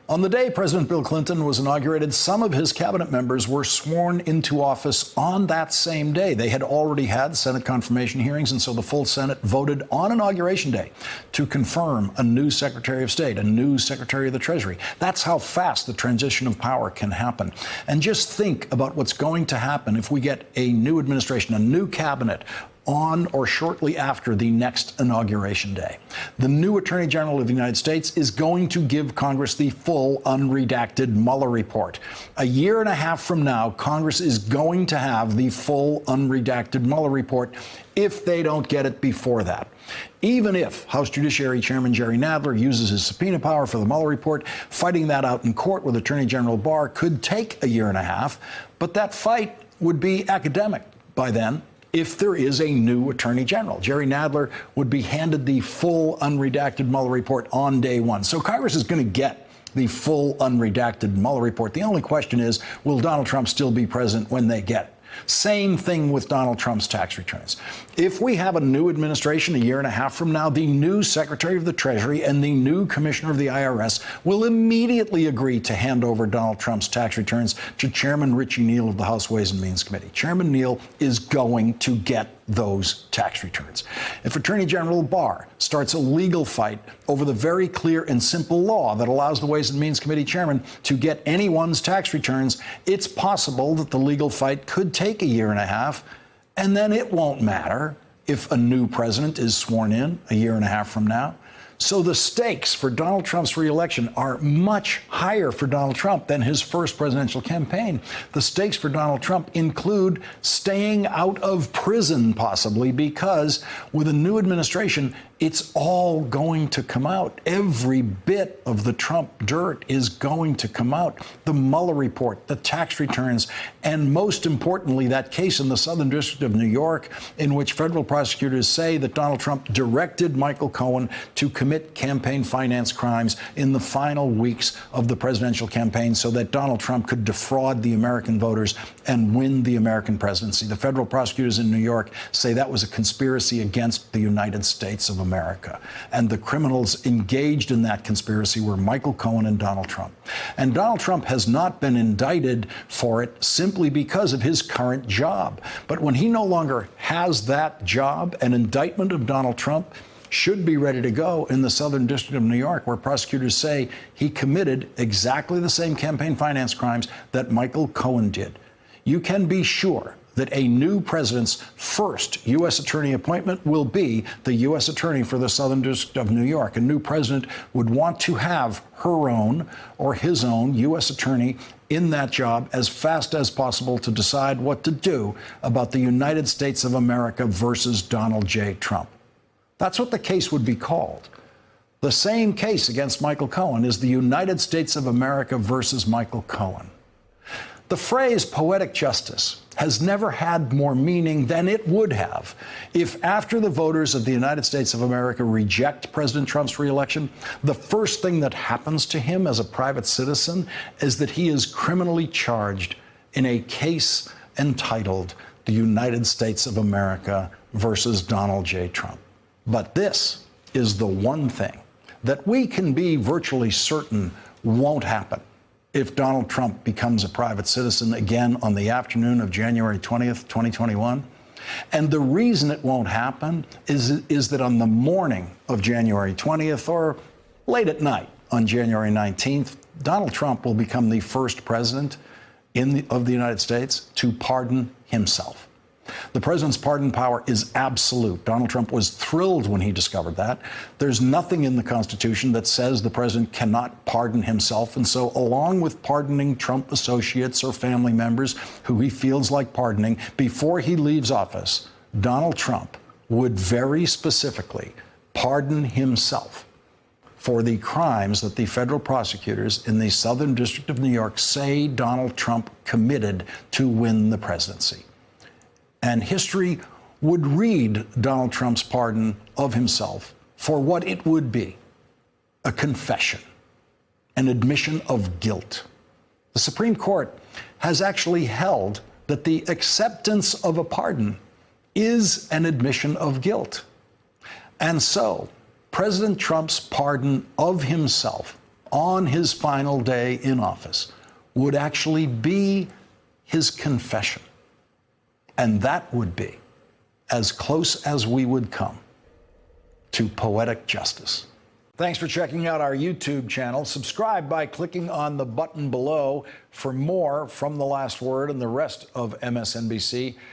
On the day President Bill Clinton was inaugurated, some of his cabinet members were sworn into office on that same day. They had already had Senate confirmation hearings, and so the full Senate voted on Inauguration Day to confirm a new Secretary of State, a new Secretary of the Treasury. That's how fast the transition of power can happen. And just think about what's going to happen if we get a new administration, a new cabinet, on or shortly after the next Inauguration Day. The new Attorney General of the United States is going to give Congress the full unredacted Mueller report. A year and a half from now, Congress is going to have the full unredacted Mueller report if they don't get it before that. Even if House Judiciary Chairman Jerry Nadler uses his subpoena power for the Mueller report, fighting that out in court with Attorney General Barr could take a year and a half, but that fight would be academic by then. If there is a new Attorney General, Jerry Nadler would be handed the full unredacted Mueller report on day one. So Congress is going to get the full unredacted Mueller report. The only question is, will Donald Trump still be president when they get it? Same thing with Donald Trump's tax returns. If we have a new administration a year and a half from now, the new Secretary of the Treasury and the new Commissioner of the IRS will immediately agree to hand over Donald Trump's tax returns to Chairman Richie Neal of the House Ways and Means Committee. Chairman Neal is going to get those tax returns. If Attorney General Barr starts a legal fight over the very clear and simple law that allows the Ways and Means Committee chairman to get anyone's tax returns, it's possible that the legal fight could take a year and a half, and then it won't matter if a new president is sworn in a year and a half from now. So the stakes for Donald Trump's reelection are much higher for Donald Trump than his first presidential campaign. The stakes for Donald Trump include staying out of prison, possibly, because with a new administration, it's all going to come out. Every bit of the Trump dirt is going to come out. The Mueller report, the tax returns, and most importantly, that case in the Southern District of New York in which federal prosecutors say that Donald Trump directed Michael Cohen to commit campaign finance crimes in the final weeks of the presidential campaign so that Donald Trump could defraud the American voters and win the American presidency. The federal prosecutors in New York say that was a conspiracy against the United States of America. And the criminals engaged in that conspiracy were Michael Cohen and Donald Trump. And Donald Trump has not been indicted for it simply because of his current job. But when he no longer has that job, an indictment of Donald Trump should be ready to go in the Southern District of New York, where prosecutors say he committed exactly the same campaign finance crimes that Michael Cohen did. You can be sure that a new president's first U.S. attorney appointment will be the U.S. attorney for the Southern District of New York. A new president would want to have her own or his own U.S. attorney in that job as fast as possible to decide what to do about the United States of America versus Donald J. Trump. That's what the case would be called. The same case against Michael Cohen is the United States of America versus Michael Cohen. The phrase poetic justice has never had more meaning than it would have if, after the voters of the United States of America reject President Trump's reelection, the first thing that happens to him as a private citizen is that he is criminally charged in a case entitled the United States of America versus Donald J. Trump. But this is the one thing that we can be virtually certain won't happen if Donald Trump becomes a private citizen again on the afternoon of January 20th, 2021. And the reason it won't happen is that on the morning of January 20th or late at night on January 19th, Donald Trump will become the first president of the United States to pardon himself. The president's pardon power is absolute. Donald Trump was thrilled when he discovered that. There's nothing in the Constitution that says the president cannot pardon himself. And so along with pardoning Trump associates or family members who he feels like pardoning, before he leaves office, Donald Trump would very specifically pardon himself for the crimes that the federal prosecutors in the Southern District of New York say Donald Trump committed to win the presidency. And history would read Donald Trump's pardon of himself for what it would be: a confession, an admission of guilt. The Supreme Court has actually held that the acceptance of a pardon is an admission of guilt. And so President Trump's pardon of himself on his final day in office would actually be his confession. And that would be as close as we would come to poetic justice. Thanks for checking out our YouTube channel. Subscribe by clicking on the button below for more from The Last Word and the rest of MSNBC.